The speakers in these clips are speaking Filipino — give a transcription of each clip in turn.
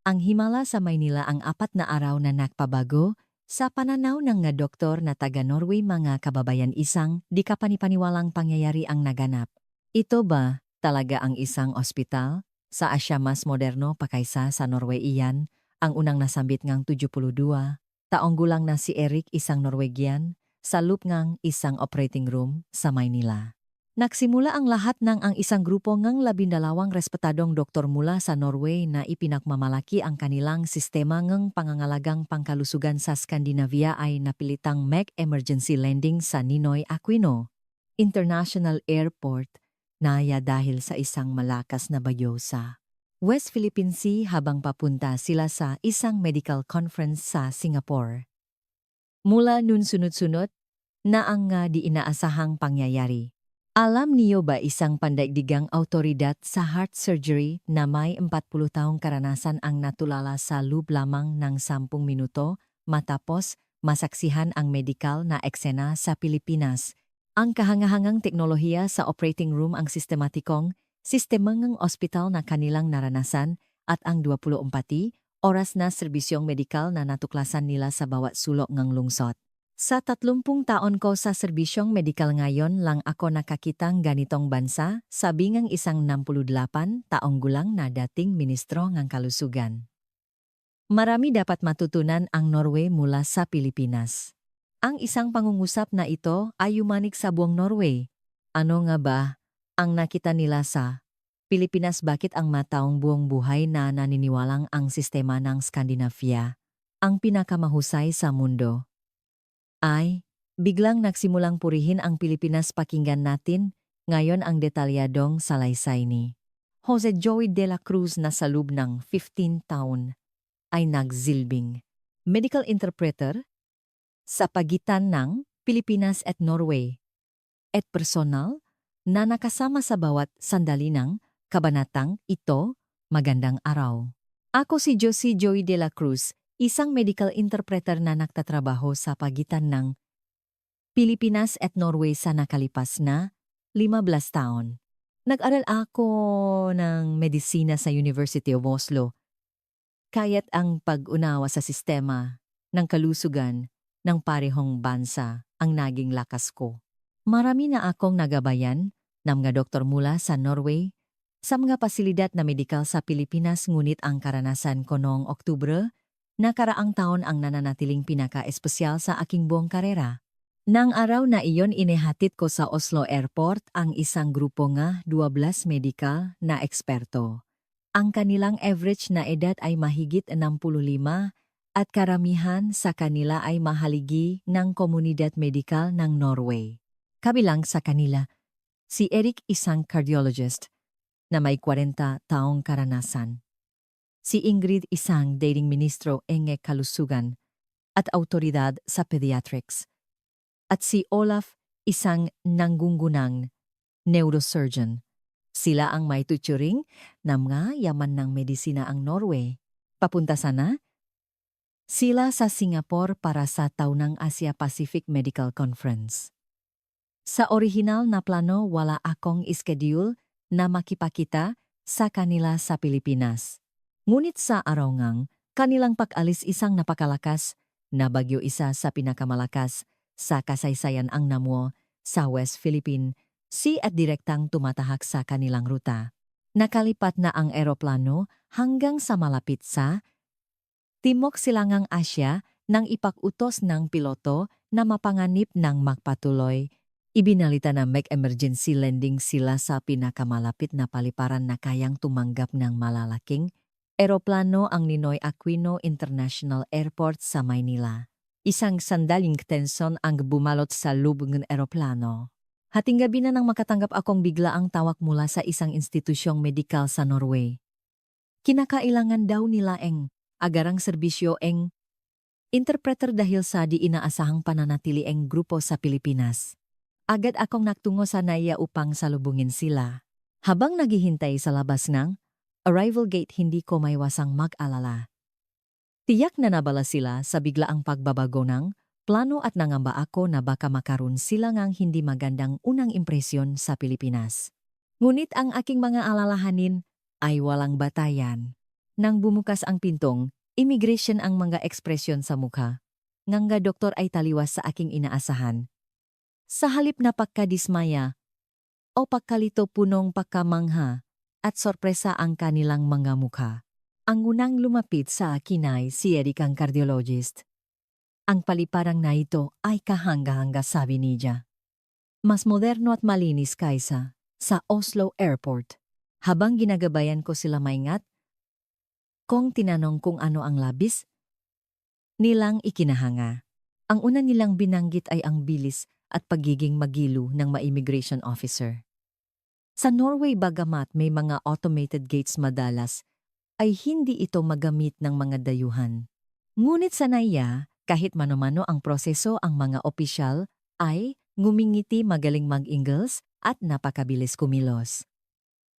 Ang himala sa Maynila ang 4 na araw na nakpabago sa pananaw ng nga doktor na taga-Norway mga kababayan isang di kapanipaniwalang pangyayari ang naganap. Ito ba talaga ang isang ospital? Sa Asya mas moderno pa kaysa sa Norway iyan, ang unang nasambit ngang 72 taong gulang na si Eric isang Norwegian, sa loop ngang isang operating room sa Maynila. Nagsimula ang lahat ng ang isang grupo ngang 12 respetadong doktor mula sa Norway na ipinagmamalaki ang kanilang sistema ngang pangangalagang pangkalusugan sa Scandinavia ay napilitang mag-emergency landing sa Ninoy Aquino International Airport naya dahil sa isang malakas na bagyo sa West Philippine Sea habang papunta sila sa isang medical conference sa Singapore. Mula nun sunod-sunod na ang nga di inaasahang pangyayari. Alam niyo ba isang pandaigdigang autoridad sa heart surgery na may 40 taong karanasan ang natulala sa loob lamang ng 10 minuto matapos masaksihan ang medikal na eksena sa Pilipinas? Ang kahangahangang teknolohiya sa operating room ang sistemangang ospital na kanilang naranasan at ang 24 oras na serbisyong medikal na natuklasan nila sa bawat sulok ng lungsod. Sa 30 taon ko sa serbisyong medikal ngayon lang ako nakakitang ganitong bansa, sabi ngang isang 68 taong gulang na dating ministro ng kalusugan. Marami dapat matutunan ang Norway mula sa Pilipinas. Ang isang pangungusap na ito ay yumanig sa buong Norway. Ano nga ba ang nakita nila sa Pilipinas? Bakit ang mataong buong buhay na naniniwalang ang sistema ng Scandinavia ang pinakamahusay sa mundo? Ay, biglang nagsimulang purihin ang Pilipinas. Pakinggan natin ngayon ang detalyadong salaysay ni Jose Joey de la Cruz na sa loob ng 15 taon ay nagsilbing medical interpreter sa pagitan ng Pilipinas at Norway at personal na nakasama sa bawat sandali ng kabanatang ito. Magandang araw. Ako si Jose Joey de la Cruz, isang medical interpreter na nagtatrabaho sa pagitan ng Pilipinas at Norway sa nakalipas na 15 taon. Nag-aral ako ng medisina sa University of Oslo. Kaya't ang pag-unawa sa sistema ng kalusugan ng parehong bansa ang naging lakas ko. Marami na akong nagabayan ng mga doktor mula sa Norway sa mga pasilidad na medikal sa Pilipinas, ngunit ang karanasan ko noong Oktubre nakaraang taon ang nananatiling pinaka-espesyal sa aking buong karera. Nang araw na iyon inihatid ko sa Oslo Airport ang isang grupo nga 12 medikal na eksperto. Ang kanilang average na edad ay mahigit 65 at karamihan sa kanila ay mahaligi ng komunidad medikal ng Norway. Kabilang sa kanila, si Eric isang cardiologist na may 40 taong karanasan. Si Ingrid isang dating ministro ng kalusugan at autoridad sa pediatrics. At si Olaf isang nanggungunang neurosurgeon. Sila ang may tuturing na mga yaman ng medisina ang Norway. Papunta sana sila sa Singapore para sa taunang Asia-Pacific Medical Conference. Sa orihinal na plano wala akong schedule na makipakita sa kanila sa Pilipinas. Ngunit sa araw ngang kanilang pag-alis isang napakalakas na bagyo, isa sa pinakamalakas sa kasaysayan ang namuo sa West Philippine Sea at direktang tumatahak sa kanilang ruta. Nakalipat na ang eroplano hanggang sa malapit sa Timog Silangang Asya nang ipag-utos ng piloto na mapanganib ng magpatuloy. Ibinalita na mag-emergency landing sila sa pinakamalapit na paliparan na kayang tumanggap ng malalaking eroplano, ang Ninoy Aquino International Airport sa Maynila. Isang sandaling tensyon ang bumalot sa loob ng eroplano. Hating gabi na nang makatanggap akong bigla ang tawag mula sa isang institusyong medikal sa Norway. Kinakailangan daw nila agarang serbisyo interpreter dahil sa di inaasahang pananatili grupo sa Pilipinas. Agad akong nagtungo sa NAIA upang salubungin sila. Habang naghihintay sa labas ng arrival gate, hindi ko maiwasang mag-alala. Tiyak na nabala sila sa biglaang pagbabago ng plano at nangamba ako na baka makaroon sila ngang hindi magandang unang impresyon sa Pilipinas. Ngunit ang aking mga alalahanin ay walang batayan. Nang bumukas ang pintong, immigration ang mga ekspresyon sa mukha. Nganga doktor ay taliwas sa aking inaasahan. Sa halip na pagkadismaya o pagkalito punong pagkamangha at sorpresa ang kanilang mga mukha. Ang unang lumapit sa akin ay si Eric ang cardiologist. Ang paliparang na ito ay kahanga-hanga sabi niya. Mas moderno at malinis kaysa sa Oslo Airport. Habang ginagabayan ko sila maingat, kung tinanong kung ano ang labis, nilang ikinahanga. Ang una nilang binanggit ay ang bilis at pagiging magilo ng ma-immigration officer. Sa Norway bagamat may mga automated gates madalas, ay hindi ito magamit ng mga dayuhan. Ngunit sa Naya, kahit mano-mano ang proseso ang mga opisyal, ay ngumingiti magaling mag-Ingles at napakabilis kumilos.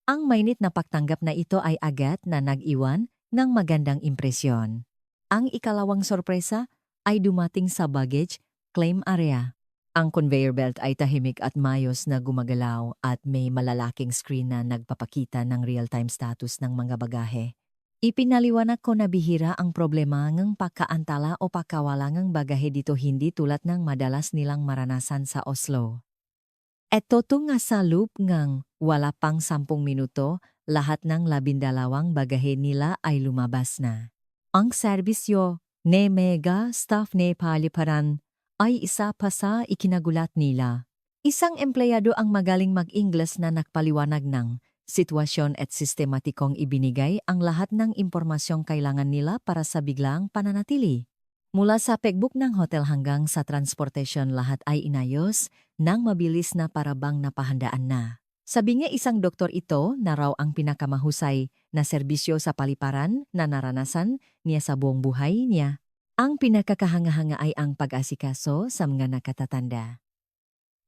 Ang mainit na pagtanggap na ito ay agad na nag-iwan ng magandang impresyon. Ang ikalawang sorpresa ay dumating sa baggage claim area. Ang conveyor belt ay tahimik at mayos na gumagalaw at may malalaking screen na nagpapakita ng real-time status ng mga bagahe. Ipinaliwanag ko na bihira ang problema ng pagkaantala o pagkawala ng bagahe dito hindi tulad ng madalas nilang maranasan sa Oslo. Eto to nga sa loop ngang wala pang 10 minuto, lahat ng 12 bagahe nila ay lumabas na. Ang serbisyo ne mega staff ne paliparan ay isa pa sa ikinagulat nila. Isang empleyado ang magaling mag-Ingles na nagpaliwanag ng sitwasyon at sistematikong ibinigay ang lahat ng impormasyong kailangan nila para sa biglang pananatili. Mula sa pagbook ng hotel hanggang sa transportation lahat ay inayos nang mabilis na parabang napahandaan na. Sabi niya isang doktor ito na raw ang pinakamahusay na serbisyo sa paliparan na naranasan niya sa buong buhay niya. Ang pinakakahanga-hanga ay ang pag-asikaso sa mga nakatatanda.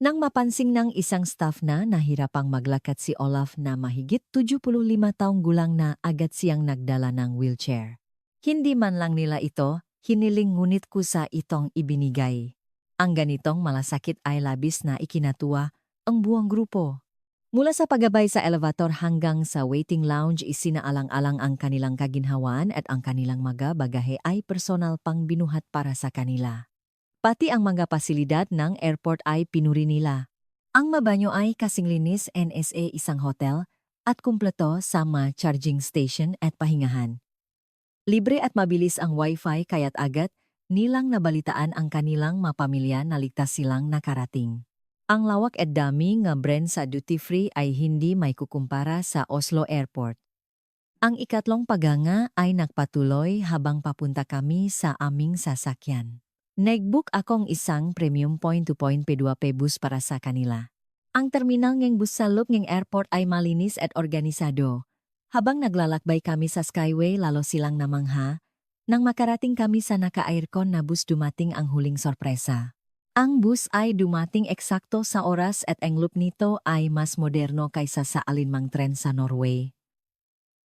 Nang mapansing ng isang staff na nahirapang maglakad si Olaf na mahigit 75 taong gulang na agad siyang nagdala ng wheelchair. Hindi man lang nila ito, hiniling ngunit kusa itong ibinigay. Ang ganitong malasakit ay labis na ikinatuwa ang buong grupo. Mula sa paggabay sa elevator hanggang sa waiting lounge isinaalang-alang ang kanilang kaginhawaan at ang kanilang mga bagahe ay personal pang binuhat para sa kanila. Pati ang mga pasilidad ng airport ay pinuri nila. Ang mabanyo ay kasing linis NSA isang hotel at kumpleto sa charging station at pahingahan. Libre at mabilis ang wifi kaya't agad nilang nabalitaan ang kanilang mapamilya na ligtas silang nakarating. Ang lawak at dami ng brand sa duty-free ay hindi may kukumpara sa Oslo Airport. Ang ikatlong paganga ay nagpatuloy habang papunta kami sa aming sasakyan. Nag-book akong isang premium point-to-point P2P bus para sa kanila. Ang terminal ng bus sa loob ng airport ay malinis at organisado. Habang naglalakbay kami sa Skyway lalo silang namangha, nang makarating kami sa naka-aircon na bus dumating ang huling sorpresa. Ang bus ay dumating eksakto sa oras at ang loop nito ay mas moderno kaysa sa alinmang tren sa Norway.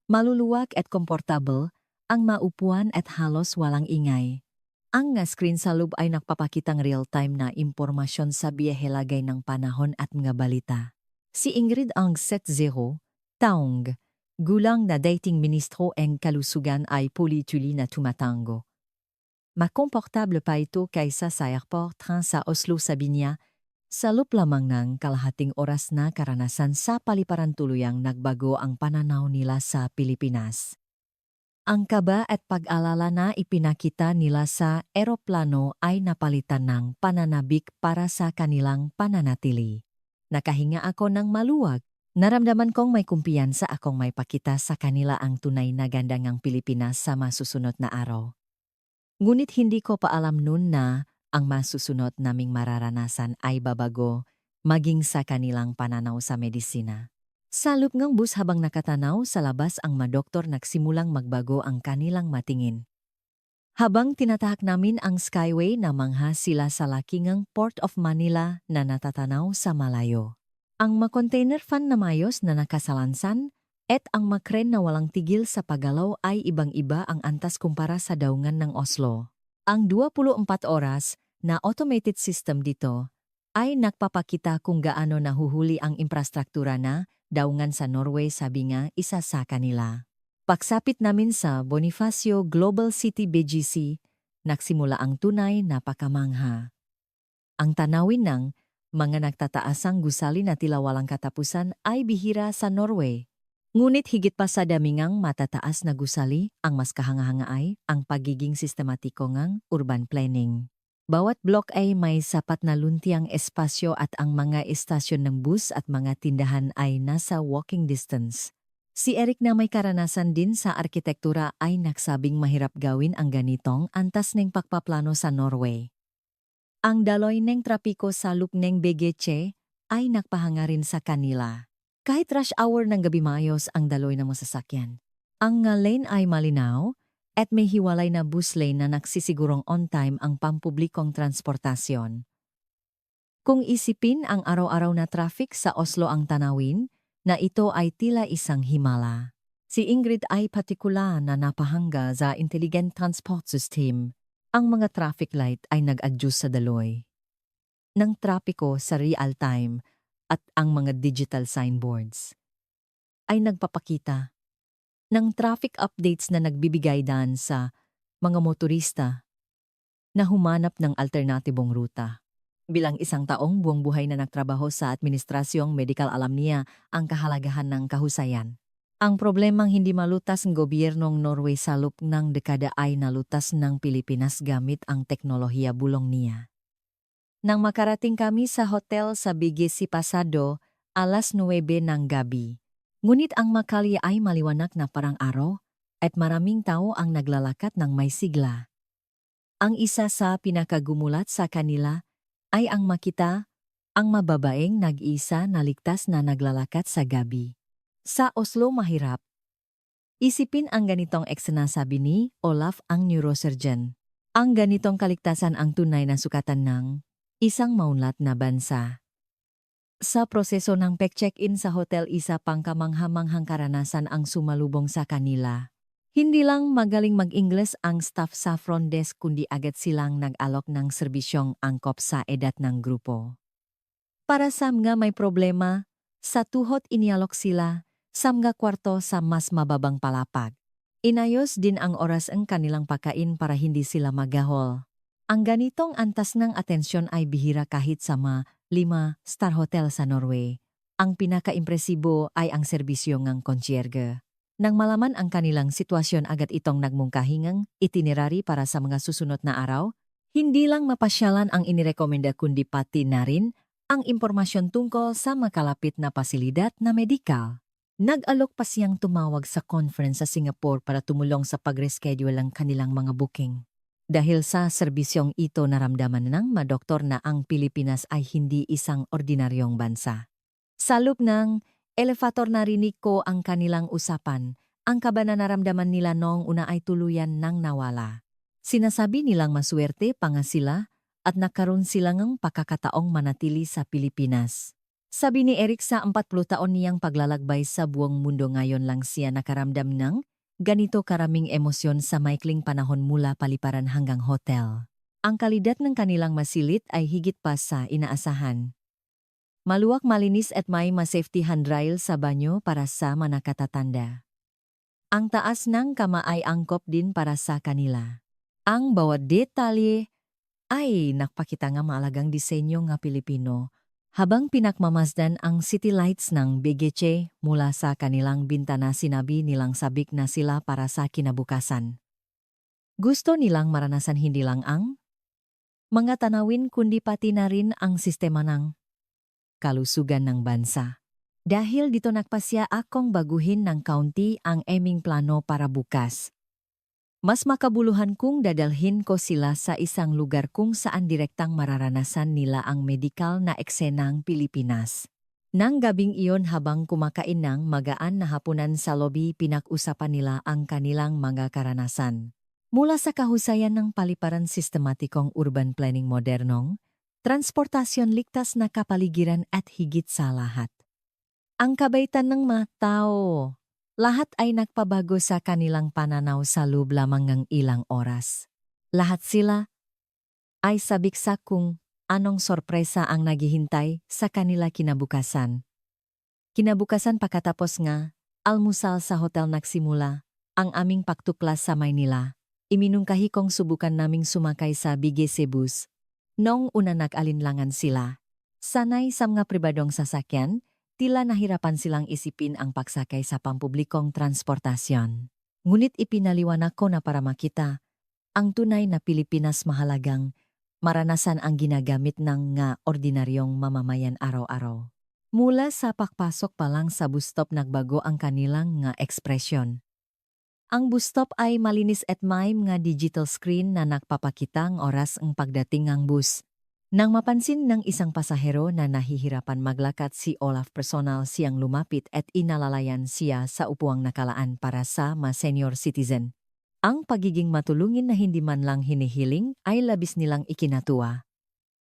Maluluwag at komportable, ang maupuan at halos walang ingay. Ang screen sa loob ay nagpapakitang real-time na impormasyon sa biyahe lagay ng panahon at mga balita. Si Ingrid ang set 0, taong, gulang na dating ministro ng kalusugan ay puli-tuli na tumatango. Makomportable pa ito kaysa sa airport train sa Oslo sabi niya, sa loob lamang ng kalahating oras na karanasan sa paliparan tuluyang nagbago ang pananaw nila sa Pilipinas. Ang kaba at pag-alala na ipinakita nila sa eroplano ay napalitan ng pananabik para sa kanilang pananatili. Nakahinga ako ng maluwag. Naramdaman kong may kumpiyansa akong may pakita sa kanila ang tunay na ganda ng Pilipinas sa masusunod na araw. Ngunit hindi ko pa alam noon na ang masusunod naming mararanasan ay babago maging sa kanilang pananaw sa medisina. Sa loob ng bus habang nakatanaw sa labas ang mga doktor nagsimulang magbago ang kanilang matingin. Habang tinatahak namin ang Skyway namangha sila sa laking Port of Manila na natatanaw sa malayo. Ang container fan na mayos na nakasalansan at ang makren na walang tigil sa paggalaw ay ibang-iba ang antas kumpara sa daungan ng Oslo. Ang 24 oras na automated system dito ay nagpapakita kung gaano nahuhuli ang infrastruktura na daungan sa Norway sabi nga isa sa kanila. Pagsapit namin sa Bonifacio Global City BGC, nagsimula ang tunay na pakamangha. Ang tanawin ng mga nagtataasang gusali na tila walang katapusan ay bihira sa Norway. Ngunit higit pa sa damingang matataas na gusali, ang mas kahanga-hanga ay ang pagiging sistematiko ng urban planning. Bawat block ay may sapat na luntiang espasyo at ang mga istasyon ng bus at mga tindahan ay nasa walking distance. Si Eric na may karanasan din sa arkitektura ay nagsabing mahirap gawin ang ganitong antas ng pagpaplano sa Norway. Ang daloy ng trapiko sa loop ng Begeche ay nagpahanga rin sa kanila. Kahit rush hour ng gabi maayos ang daloy ng masasakyan. Ang nga lane ay malinaw at may hiwalay na bus lane na nagsisigurong on time ang pampublikong transportasyon. Kung isipin ang araw-araw na traffic sa Oslo ang tanawin, na ito ay tila isang himala. Si Ingrid ay patikula na napahanga sa intelligent transport system. Ang mga traffic light ay nag-adjust sa daloy ng trapiko sa real time at ang mga digital signboards ay nagpapakita ng traffic updates na nagbibigay daan sa mga motorista na humanap ng alternatibong ruta. Bilang isang taong buong buhay na nagtrabaho sa administrasyong medikal, alam niya ang kahalagahan ng kahusayan. Ang problemang hindi malutas ng gobyernong Norway sa loob ng dekada ay nalutas ng Pilipinas gamit ang teknolohiya bulong niya. Nang makarating kami sa hotel sa BGC Pasado, alas 9 ng gabi. Ngunit ang Makalya ay maliwanag na parang araw at maraming tao ang naglalakad ng may sigla. Ang isa sa pinakagumulat sa kanila ay ang makita ang mababaeng nag-isa na ligtas na naglalakad sa gabi. Sa Oslo mahirap. Isipin ang ganitong eksena, sabi ni Olaf, ang neurosurgeon. Ang ganitong kaligtasan ang tunay na sukatan ng isang maunlad na bansa. Sa proseso ng check-in sa hotel, isa pang kamangha-manghang karanasan ang sumalubong sa kanila. Hindi lang magaling mag-Ingles ang staff sa front desk kundi agad silang nag-alok ng serbisyong angkop sa edad ng grupo. Para sa mga may problema, sa tuhod inialok sila sa mga kwarto sa mas mababang palapag. Inayos din ang oras ang kanilang pagkain para hindi sila magahol. Ang ganitong antas ng atensyon ay bihira kahit sa mga 5-star hotel sa Norway. Ang pinaka-impresibo ay ang serbisyo ng concierge. Nang malaman ang kanilang sitwasyon, agad itong nagmungkahingang itinerary para sa mga susunod na araw. Hindi lang mapasyalan ang inirekomenda kundi pati na rin ang impormasyon tungkol sa makalapit na pasilidad na medikal. Nag-alok pa siyang tumawag sa conference sa Singapore para tumulong sa pag-reschedule ang kanilang mga booking. Dahil sa serbisyong ito, naramdaman ng mga doktor na ang Pilipinas ay hindi isang ordinaryong bansa. Sa loob ng elevator narinig ko ang kanilang usapan. Ang kaba na naramdaman nila noong una ay tuluyan nang nawala. Sinasabi nilang maswerte pa nga sila at nagkaroon sila ng pagkakataong manatili sa Pilipinas. Sabi ni Eric, sa 40 taon niyang paglalakbay sa buong mundo, ngayon lang siya nakaramdam ng ganito karaming emosyon sa maikling panahon mula paliparan hanggang hotel. Ang kalidad ng kanilang masilit ay higit pa sa inaasahan. Maluwag, malinis at may safety handrail sa banyo para sa mga nakatatanda. Ang taas ng kama ay angkop din para sa kanila. Ang bawat detalye ay nakpakita nga maalagang disenyo nga Pilipino, habang pinakmamasdan ang city lights ng Begeche mula sa kanilang bintana. Sinabi nilang sabik na sila para sa kinabukasan. Gusto nilang maranasan hindi lang ang mga tanawin kundi pati na rin ang sistema ng kalusugan ng bansa. Dahil dito nagpasya akong baguhin ng kaunti ang aming plano para bukas. Mas makabuluhan kung dadalhin ko sila sa isang lugar kung saan direktang mararanasan nila ang medikal na eksenang Pilipinas. Nang gabing iyon, habang kumakain ng magaan na hapunan sa lobby, pinag-usapan nila ang kanilang mga karanasan. Mula sa kahusayan ng paliparan, sistematikong urban planning, modernong transportasyon, ligtas na kapaligiran at higit sa lahat, ang kabaitan ng mga tao. Lahat ay nagpabago sa kanilang pananaw sa loob lamang ng ilang oras. Lahat sila ay sabiksak kung anong sorpresa ang naghihintay sa kanila kinabukasan. Kinabukasan, pagkatapos nga almusal sa hotel, nagsimula ang aming pagtuklas sa Maynila. Iminungkahi kong subukan naming sumakay sa BGC bus. Noong una nag-alinlangan sila. Sanay sa mga pribadong sasakyan, tila nahirapan silang isipin ang pagsakay sa pampublikong transportasyon. Ngunit ipinaliwanag ko na para makita ang tunay na Pilipinas mahalagang maranasan ang ginagamit ng nga ordinaryong mamamayan araw-araw. Mula sa pagpasok pa lang sa bus stop nagbago ang kanilang nga ekspresyon. Ang bus stop ay malinis at may mga digital screen na nagpapakita ang oras ang pagdating ng bus. Nang mapansin ng isang pasahero na nahihirapan maglakad si Olaf, personal siyang lumapit at inalalayan siya sa upuang nakalaan para sa mga senior citizen. Ang pagiging matulungin na hindi man lang hinihiling ay labis nilang ikinatuwa.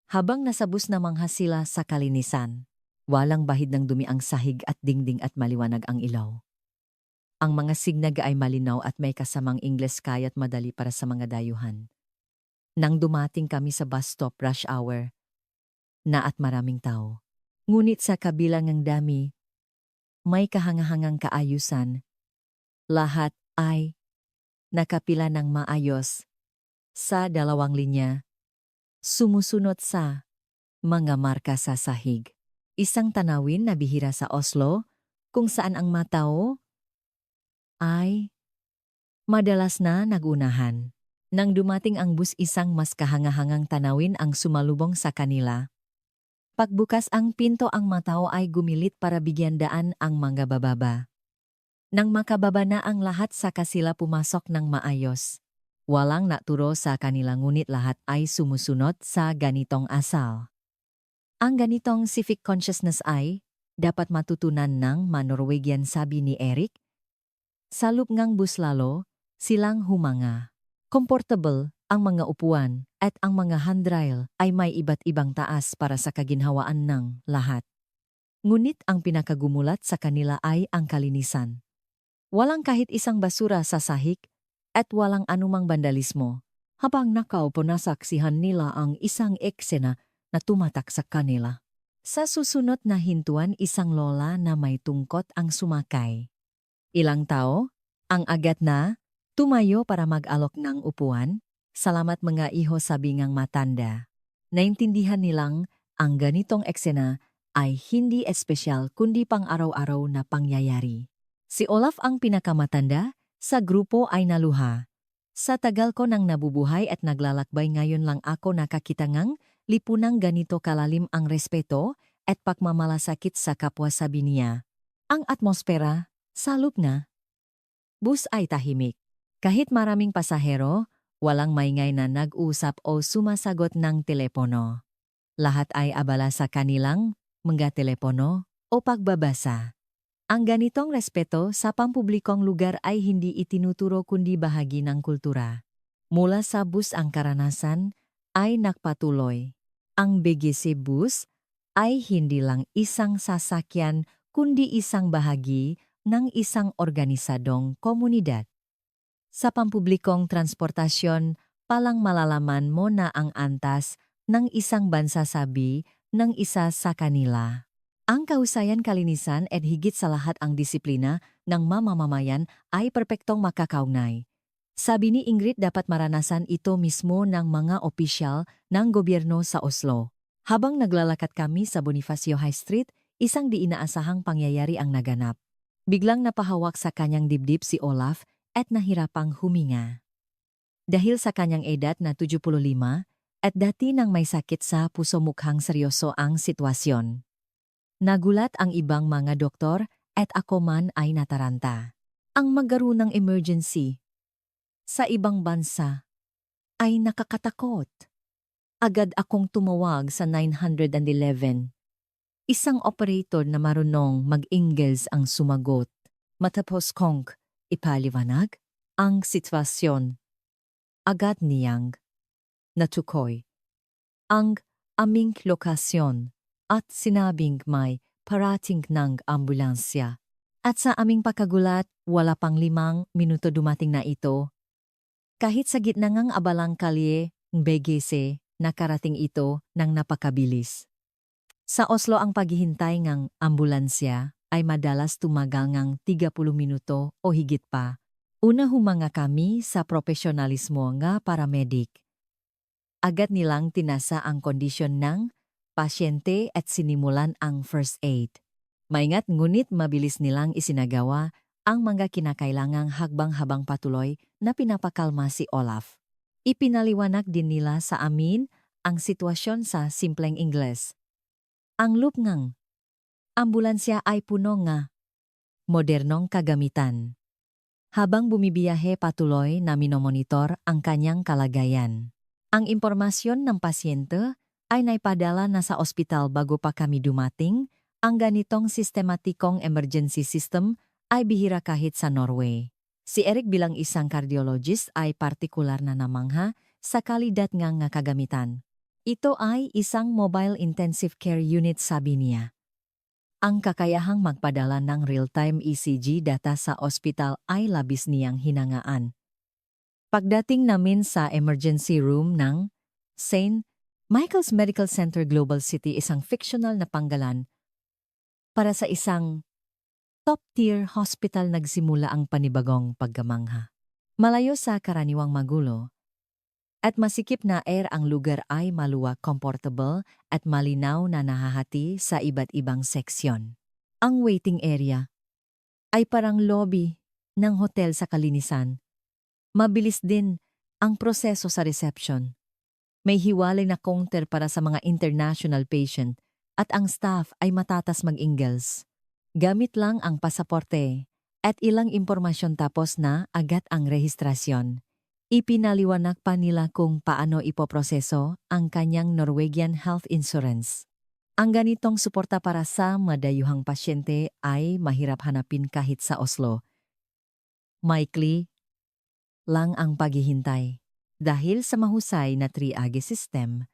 Habang nasa bus na mangha sila sa kalinisan, walang bahid ng dumi ang sahig at dingding at maliwanag ang ilaw. Ang mga signag ay malinaw at may kasamang Ingles kaya't madali para sa mga dayuhan. Nang dumating kami sa bus stop, rush hour na at maraming tao. Ngunit sa kabilang ng dami, may kahangahangang kaayusan. Lahat ay nakapila ng maayos sa dalawang linya, sumusunod sa mga marka sa sahig. Isang tanawin na bihira sa Oslo, kung saan ang mga tao ay madalas na nagunahan. Nang dumating ang bus, isang mas kahangahangang tanawin ang sumalubong sa kanila. Pagbukas ang pinto, ang mga tao ay gumilit para bigyan daan ang mga bababa. Nang makababa na ang lahat, saka sila pumasok ng maayos. Walang naturo sa kanila, ngunit lahat ay sumusunod sa ganitong asal. Ang ganitong civic consciousness ay dapat matutunan ng Norwegian, sabi ni Eric. Sa loob ng bus lalo silang humanga. Komportable ang mga upuan at ang mga handrail ay may iba't ibang taas para sa kaginhawaan ng lahat. Ngunit ang pinakagumulat sa kanila ay ang kalinisan. Walang kahit isang basura sa sahig at walang anumang vandalismo. Habang nakaupo, nasaksihan nila ang isang eksena na tumatak sa kanila. Sa susunod na hintuan, isang lola na may tungkot ang sumakay. Ilang tao ang agad na tumayo para mag-alok ng upuan. Salamat mga iho, sabi ngang matanda. Naintindihan nilang ang ganitong eksena ay hindi espesyal kundi pang araw-araw na pangyayari. Si Olaf, ang pinakamatanda sa grupo, ay naluha. Sa tagal ko nang nabubuhay at naglalakbay, ngayon lang ako nakakita ngang lipunang ganito kalalim ang respeto at pagmamalasakit sa kapwa, sabi niya. Ang atmosfera sa loob na bus ay tahimik. Kahit maraming pasahero, walang maingay na nag-usap o sumasagot ng telepono. Lahat ay abala sa kanilang mga telepono o pagbabasa. Ang ganitong respeto sa pampublikong lugar ay hindi itinuturo kundi bahagi ng kultura. Mula sa bus, ang karanasan ay nagpatuloy. Ang BGC bus ay hindi lang isang sasakyan kundi isang bahagi ng isang organisadong komunidad. Sa pampublikong transportasyon, palang malalaman mo na ang antas ng isang bansa, sabi ng isa sa kanila. Ang kahusayan, kalinisan at higit sa lahat ang disiplina ng mamamayan ay perpektong makakaugnay. Sabi ni Ingrid, dapat maranasan ito mismo ng mga opisyal ng gobyerno sa Oslo. Habang naglalakad kami sa Bonifacio High Street, isang di inaasahang pangyayari ang naganap. Biglang napahawak sa kanyang dibdib si Olaf at nahirapang huminga. Dahil sa kanyang edad na 75 at dati nang may sakit sa puso, mukhang seryoso ang sitwasyon. Nagulat ang ibang mga doktor at ako man ay nataranta. Ang magkaroon ng emergency sa ibang bansa ay nakakatakot. Agad akong tumawag sa 911. Isang operator na marunong mag-Ingles ang sumagot. Matapos kong ipaliwanag ang sitwasyon, agad niyang natukoy ang aming lokasyon at sinabing may parating ng ambulansya. At sa aming pagkagulat, wala pang 5 minuto dumating na ito. Kahit sa gitna ng abalang kalye ng BGC, nakarating ito ng napakabilis. Sa Oslo, ang paghihintay ng ambulansya ay madalas tumagal ng 30 minuto o higit pa. Una humanga kami sa profesionalismo nga paramedik. Agad nilang tinasa ang kondisyon ng pasyente at sinimulan ang first aid. Maingat ngunit mabilis nilang isinagawa ang mga kinakailangang hakbang habang patuloy na pinapakalma si Olaf. Ipinaliwanag din nila sa amin ang sitwasyon sa simpleng Ingles. Ang loop ngang ambulansya ay puno nga modernong kagamitan. Habang bumibiyahe patuloy na minomonitor ang kanyang kalagayan. Ang impormasyon ng pasyente ay naipadala na sa ospital bago pa kami dumating. Ang ganitong sistematikong emergency system ay bihira kahit sa Norway. Si Eric bilang isang cardiologist ay partikular na namangha sa kalidad nga kagamitan. Ito ay isang mobile intensive care unit, sabi niya. Ang kakayahang magpadala ng real-time ECG data sa ospital ay labis niyang hinangaan. Pagdating namin sa emergency room ng St. Michael's Medical Center Global City, isang fictional na panggalan para sa isang top-tier hospital, nagsimula ang panibagong paggamangha. Malayo sa karaniwang magulo at masikip na air, ang lugar ay maluwag, comfortable at malinaw na nahahati sa iba't ibang seksyon. Ang waiting area ay parang lobby ng hotel sa kalinisan. Mabilis din ang proseso sa reception. May hiwalay na counter para sa mga international patient at ang staff ay matatas mag-Ingles. Gamit lang ang pasaporte at ilang impormasyon, tapos na agad ang rehistrasyon. Ipinaliwanag pa nila kung paano ipoproseso ang kanyang Norwegian health insurance. Ang ganitong suporta para sa madayuhang pasyente ay mahirap hanapin kahit sa Oslo. Maikli lang ang paghihintay. Dahil sa mahusay na triage system,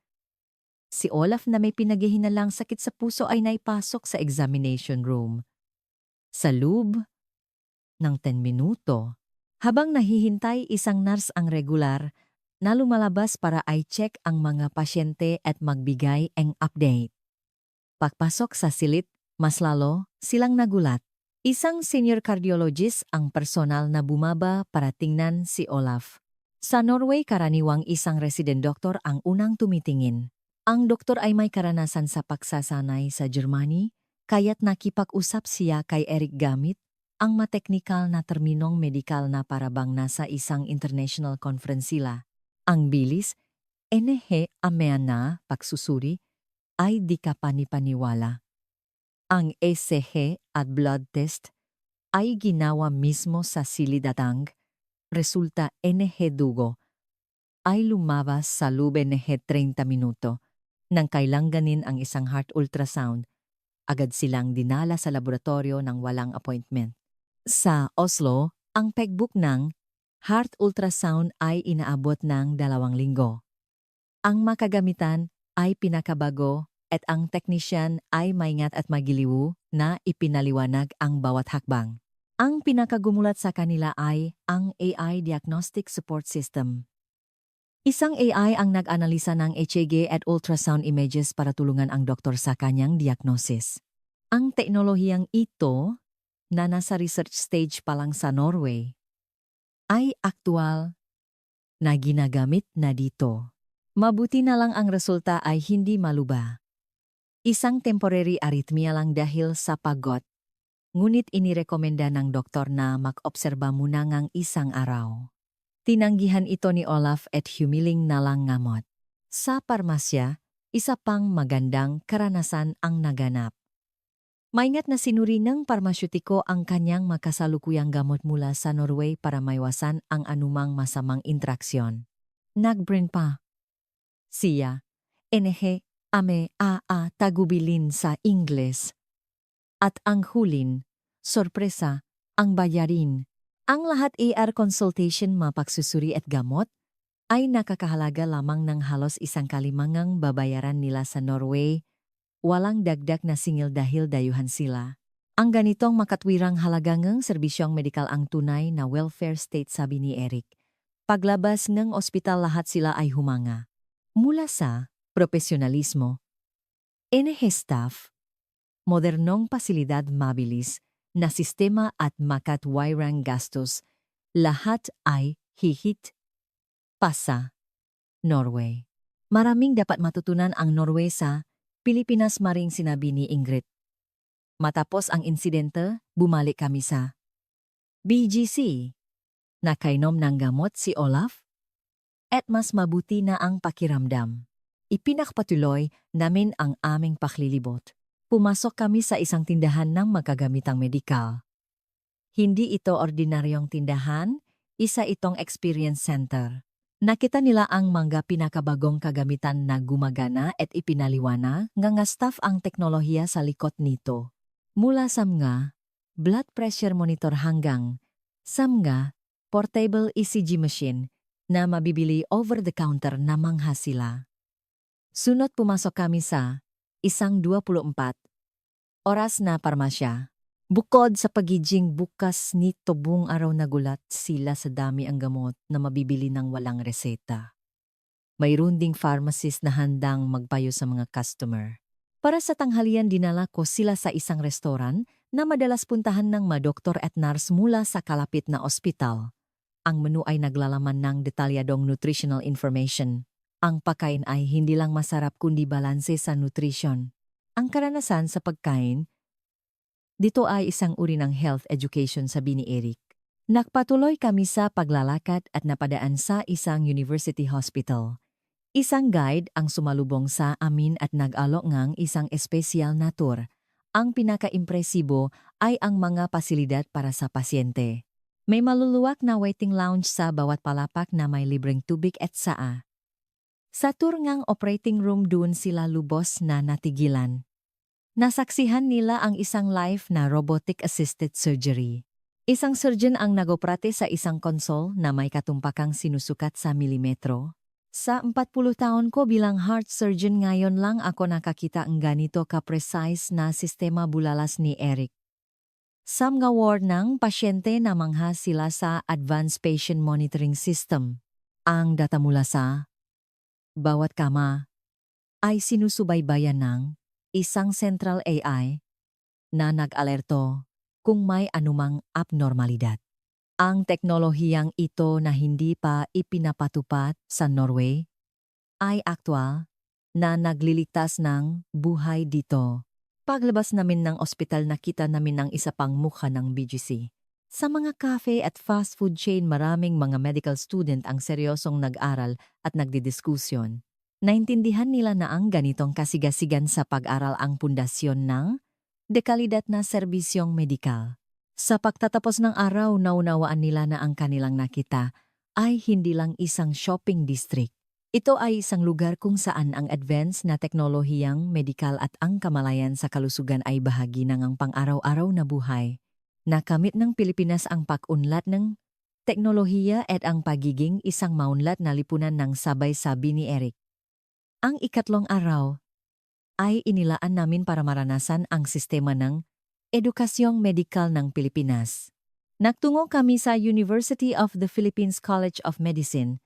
si Olaf na may pinaghihinalang sakit sa puso ay naipasok sa examination room. Sa loob ng 10 minuto, habang nahihintay, isang nurse ang regular na lumalabas para i-check ang mga pasyente at magbigay ng update. Pagpasok sa silid, mas lalo silang nagulat. Isang senior cardiologist ang personal na bumaba para tingnan si Olaf. Sa Norway, karaniwang isang resident doctor ang unang tumitingin. Ang doktor ay may karanasan sa pagsasanay sa Germany, kaya't nakipag-usap siya kay Eric gamit ang mateknikal na terminong medikal na parabang nasa isang international conference sila. Ang bilis, amean na pagsusuri, ay di ka panipaniwala. Ang ECG at blood test ay ginawa mismo sa silidatang. Resulta dugo ay lumabas sa loob 30 minuto. Nang kailanganin ang isang heart ultrasound, agad silang dinala sa laboratorio ng walang appointment. Sa Oslo, ang pagbook ng heart ultrasound ay inaabot ng 2 linggo. Ang makagamitan ay pinakabago at ang teknisyan ay maingat at magiliw na ipinaliwanag ang bawat hakbang. Ang pinakagumulat sa kanila ay ang AI Diagnostic Support System. Isang AI ang nag-analisa ng ECG at ultrasound images para tulungan ang doktor sa kanyang diagnosis. Ang teknolohiyang ito, na nasa research stage pa lang sa Norway, ay aktual na ginagamit na dito. Mabuti na lang ang resulta ay hindi maluba. Isang temporary arrhythmia lang dahil sa pagod. Ngunit inirekomenda ng doktor na mag-obserba muna ngang isang araw. Tinanggihan ito ni Olaf at humiling na lang ngamot. Sa parmasya, isa pang magandang karanasan ang naganap. Maingat na sinuri ng parmasyutiko ang kanyang makasalukuyang gamot mula sa Norway para maiwasan ang anumang masamang intraksyon. Nagbrin pa siya, tagubilin sa Ingles. At ang hulin, sorpresa, ang bayarin. Ang lahat AR consultation, mapagsusuri at gamot ay nakakahalaga lamang ng halos 1/5 babayaran nila sa Norway. Walang dagdag na singil dahil dayuhan sila. Ang ganitong makatwirang halagang serbisyong medikal ang tunay na welfare state, sabi ni Eric. Paglabas ng ospital, lahat sila ay humanga. Mula sa profesionalismo, staff, modernong pasilidad, mabilis na sistema at makatwirang gastos, lahat ay hihit pa sa Norway. Maraming dapat matutunan ang Norway sa Pilipinas, maring sinabi ni Ingrid. Matapos ang insidente, bumalik kami sa BGC. Nakainom ng gamot si Olaf at mas mabuti na ang pakiramdam. Ipinakpatuloy namin ang aming paglilibot. Pumasok kami sa isang tindahan ng magagamitang medikal. Hindi ito ordinaryong tindahan, isa itong experience center. Nakita nila ang mga pinakabagong kagamitan na gumagana at ipinaliwana nga staff ang teknolohiya sa likod nito. Mula sa mga blood pressure monitor hanggang sa mga portable ECG machine na mabibili over-the-counter na mangha sila. Sunod pumasok kami sa isang 24 oras na parmasya. Bukod sa pagiging bukas nito buong araw, nagulat sila sa dami ang gamot na mabibili ng walang reseta. Mayroon ding pharmacist na handang magpayo sa mga customer. Para sa tanghalian, dinala ko sila sa isang restoran na madalas puntahan ng mga doktor at nurse mula sa kalapit na ospital. Ang menu ay naglalaman ng detalyadong nutritional information. Ang pagkain ay hindi lang masarap kundi balanse sa nutrition. Ang karanasan sa pagkain dito ay isang uri ng health education, sabi ni Eric. Nagpatuloy kami sa paglalakad at napadaan sa isang university hospital. Isang guide ang sumalubong sa amin at nag-alok ng isang espesyal na tour. Ang pinaka-impresibo ay ang mga pasilidad para sa pasyente. May maluluwak na waiting lounge sa bawat palapak na may libreng tubig at saa. Sa tour ngang operating room, doon sila lubos na natigilan. Nasaksihan nila ang isang live na robotic-assisted surgery. Isang surgeon ang nagoprate sa isang console na may katumpakang sinusukat sa milimetro. Sa 40 taon ko bilang heart surgeon, ngayon lang ako nakakita ng ganito ka-precise na sistema, bulalas ni Eric. Sa mga ward ng pasyente na mangha sila sa Advanced Patient Monitoring System. Ang data mula sa bawat kama ay sinusubaybayan ng isang central AI na nag-alerto kung may anumang abnormalidad. Ang teknolohiyang ito na hindi pa ipinapatupad sa Norway ay aktwal na nagliligtas ng buhay dito. Paglabas namin ng ospital, nakita namin ang isa pang mukha ng BGC. Sa mga cafe at fast food chain, maraming mga medical student ang seryosong nag-aral at nagdidiskusyon. Naintindihan nila na ang ganitong kasigasigan sa pag-aral ang pundasyon ng dekalidad na serbisyong medikal. Sa pagtatapos ng araw, naunawaan nila na ang kanilang nakita ay hindi lang isang shopping district. Ito ay isang lugar kung saan ang advanced na teknolohiyang medikal at ang kamalayan sa kalusugan ay bahagi ng ang pang-araw-araw na buhay. Nakamit ng Pilipinas ang pag-unlad ng teknolohiya at ang pagiging isang maunlad na lipunan ng sabay, sabi ni Eric. Ang ikatlong araw ay inilaan namin para maranasan ang sistema ng edukasyong medikal ng Pilipinas. Nagtungo kami sa University of the Philippines College of Medicine.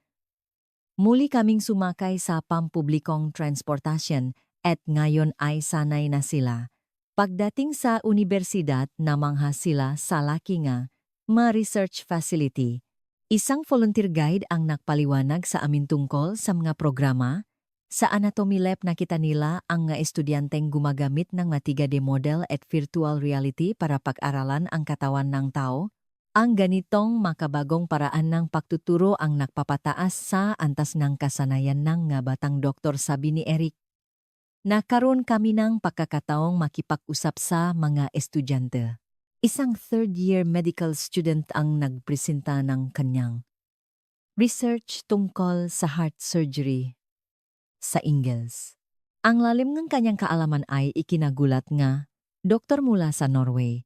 Muli kaming sumakay sa pampublikong transportasyon at ngayon ay sanay na sila. Pagdating sa universidad, namangha sila sa laki nga ma-research facility. Isang volunteer guide ang nagpaliwanag sa amin tungkol sa mga programa. Sa anatomy lab, nakita nila ang mga estudyanteng gumagamit ng mga 3D model at virtual reality para pag-aralan ang katawan ng tao. Ang ganitong makabagong paraan ng pagtuturo ang nagpapataas sa antas ng kasanayan ng mga batang doktor, sabi ni Eric. Nakaroon kami ng pagkakataong makipag-usap sa mga estudyante. Isang third-year medical student ang nagpresenta ng kanyang research tungkol sa heart surgery sa Ingles. Ang lalim ng kanyang kaalaman ay ikinagulat nga, doktor mula sa Norway.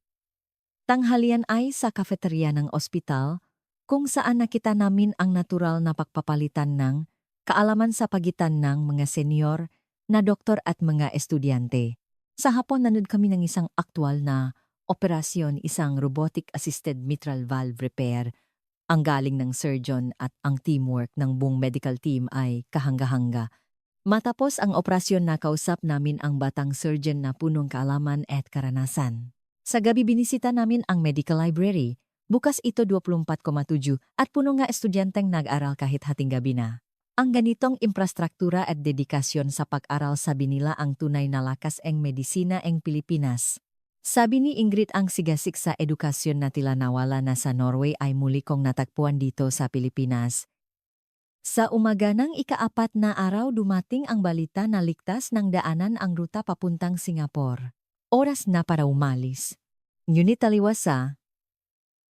Tanghalian ay sa kafeterya ng ospital, kung saan nakita namin ang natural na pagpapalitan ng kaalaman sa pagitan ng mga senior na doktor at mga estudyante. Sa hapon, nanood kami ng isang aktwal na operasyon, isang robotic-assisted mitral valve repair. Ang galing ng surgeon at ang teamwork ng buong medical team ay kahanga-hanga. Matapos ang operasyon, nakausap namin ang batang surgeon na punong kaalaman at karanasan. Sa gabi, binisita namin ang medical library. Bukas ito 24,7 at puno nga estudyanteng nag-aral kahit hating gabi na. Ang ganitong infrastruktura at dedikasyon sa pag-aral sabi nila ang tunay na lakas eng medisina eng Pilipinas. Sabi ni Ingrid ang sigasik sa edukasyon na tila nawala na sa Norway ay muli kong natagpuan dito sa Pilipinas. Sa umaga ng ika-4 na araw dumating ang balita na ligtas ng daanan ang ruta papuntang Singapore. Oras na para umalis. Ngunit taliwas sa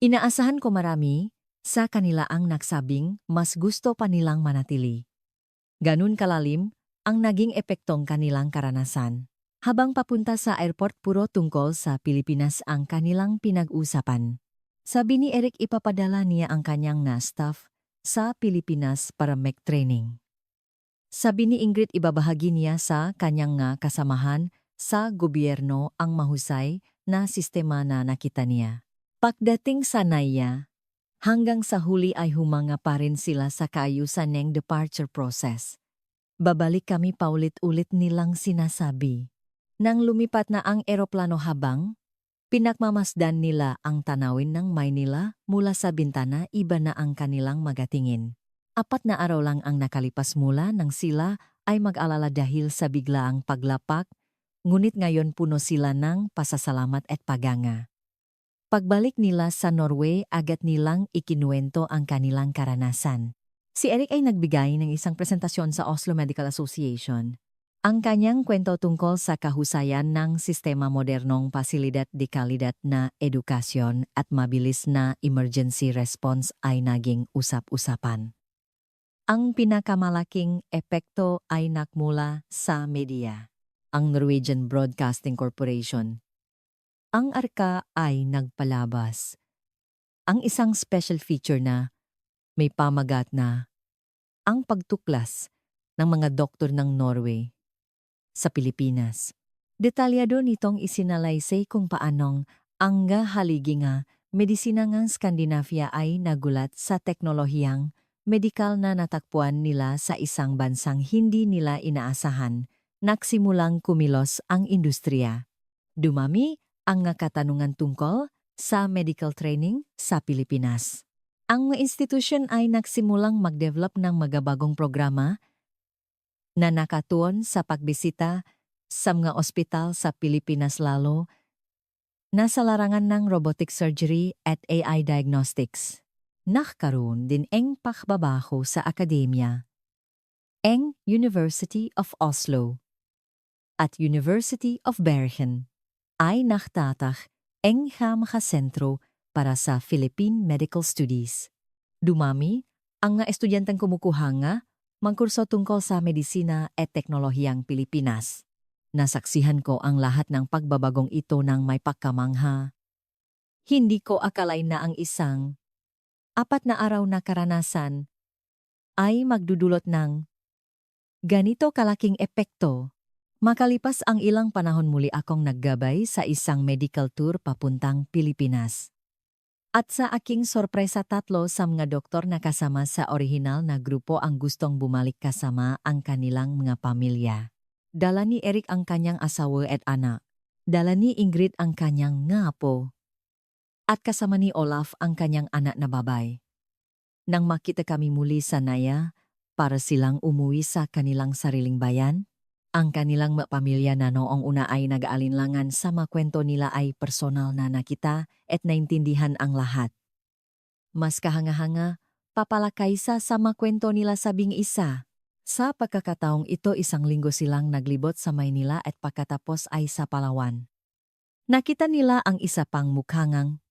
inaasahan ko marami, sa kanila ang nagsabing mas gusto pa nilang manatili. Ganun kalalim ang naging epektong kanilang karanasan. Habang papunta sa airport puro tungkol sa Pilipinas ang kanilang pinag-usapan. Sabi ni Eric ipapadala niya ang kanyang na staff sa Pilipinas para mag-training. Sabi ni Ingrid ibabahagi niya sa kanyang nga kasamahan sa gobyerno ang mahusay na sistema na nakita niya. Pagdating sa Naya, hanggang sa huli ay humanga pa rin sila sa kaayusan ng departure process. Babalik kami paulit-ulit nilang sinasabi. Nang lumipat na ang eroplano habang pinagmamasdan nila ang tanawin ng Maynila mula sa bintana iba na ang kanilang magatingin. 4 na araw lang ang nakalipas mula nang sila ay mag-alala dahil sa biglaang paglapak, ngunit ngayon puno sila ng pasasalamat at paganga. Pagbalik nila sa Norway agad nilang ikinuwento ang kanilang karanasan. Si Eric ay nagbigay ng isang presentasyon sa Oslo Medical Association. Ang kanyang kwento tungkol sa kahusayan ng sistema modernong pasilidad de kalidad na edukasyon at mabilis na emergency response ay naging usap-usapan. Ang pinakamalaking epekto ay nakmula sa media, ang Norwegian Broadcasting Corporation. Ang arka ay nagpalabas. Ang isang special feature na may pamagat na ang pagtuklas ng mga doktor ng Norway sa Pilipinas. Detalyado nitong isinalaysay kung paanong ang haligi nga medisina ng Skandinavia ay nagulat sa teknolohiyang medikal na natagpuan nila sa isang bansang hindi nila inaasahan. Nagsimulang kumilos ang industriya. Dumami ang katanungan tungkol sa medical training sa Pilipinas. Ang institusyon ay nagsimulang mag-develop ng magabagong programa na nakatuon sa pagbisita sa mga ospital sa Pilipinas lalo na sa larangan ng robotic surgery at AI diagnostics. Nakkaroon din ang pakbabaho sa akademya. Ang University of Oslo at University of Bergen ay naktatak ang makasentro para sa Philippine Medical Studies. Dumami ang nga estudyanteng kumukuha nga mangkurso tungkol sa medisina at teknolohiyang Pilipinas. Nasaksihan ko ang lahat ng pagbabagong ito ng may pagkamangha. Hindi ko akalain na ang isang 4 na araw na karanasan ay magdudulot ng ganito kalaking epekto. Makalipas ang ilang panahon muli akong naggabay sa isang medical tour papuntang Pilipinas. At sa aking sorpresa 3 sa mga doktor na kasama sa orihinal na grupo ang gustong bumalik kasama ang kanilang mga pamilya. Dala ni Eric ang kanyang asawa at anak. Dala ni Ingrid ang kanyang ngapo. At kasama ni Olaf ang kanyang anak na babay. Nang makita kami muli sa Naya, para silang umuwi sa kanilang sariling bayan, ang kanilang pamilya na noong una ay nag-aalinlangan sa mga kwento nila ay personal na nakita at naintindihan ang lahat. Mas kahanga-hanga, papalakay sa mga kwento nila sabing isa. Sa pagkakataong ito 1 linggo silang naglibot sa Maynila at pagkatapos ay sa Palawan. Nakita nila ang isa pang mukhangang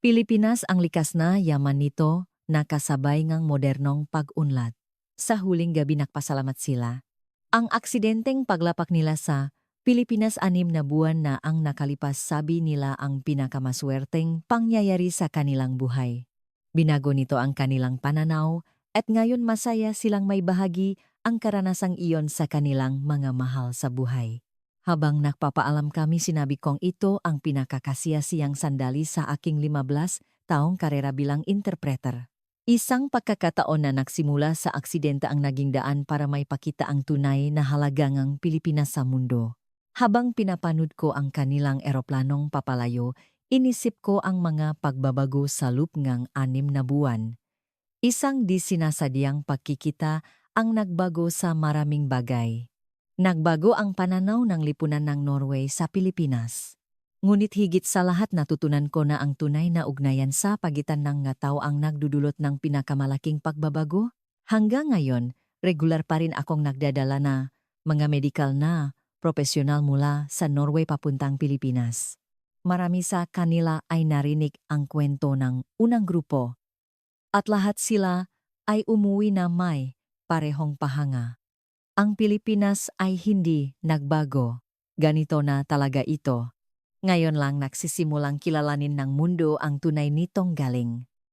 Pilipinas ang likas na yaman nito na kasabay ngang modernong pag-unlad. Sa huling gabi nagpasalamat sila. Ang aksidenteng paglapak nila sa Pilipinas 6 na buwan na ang nakalipas sabi nila ang pinakamaswerteng pangyayari sa kanilang buhay. Binago nito ang kanilang pananaw at ngayon masaya silang may bahagi ang karanasang iyon sa kanilang mga mahal sa buhay. Habang nagpapaalam kami sinabi kong ito ang pinakakasiyasiyang sandali sa aking 15 taong karera bilang interpreter. Isang pagkakataon na nagsimula sa aksidente ang naging daan para may pakita ang tunay na halagang Pilipinas sa mundo. Habang pinapanood ko ang kanilang eroplanong papalayo, Inisip ko ang mga pagbabago sa loob ng 6 na buwan. Isang di sinasadyang pagkikita ang nagbago sa maraming bagay. Nagbago ang pananaw ng lipunan ng Norway sa Pilipinas. Ngunit higit sa lahat natutunan ko na ang tunay na ugnayan sa pagitan ng nga tao ang nagdudulot ng pinakamalaking pagbabago. Hanggang ngayon, regular pa rin akong nagdadala na mga medikal na propesyonal mula sa Norway papuntang Pilipinas. Marami sa kanila ay narinig ang kwento ng unang grupo at lahat sila ay umuwi na may parehong pahanga. Ang Pilipinas ay hindi nagbago. Ganito na talaga ito. Ngayon lang nagsisimulang kilalanin ng mundo ang tunay nitong galing.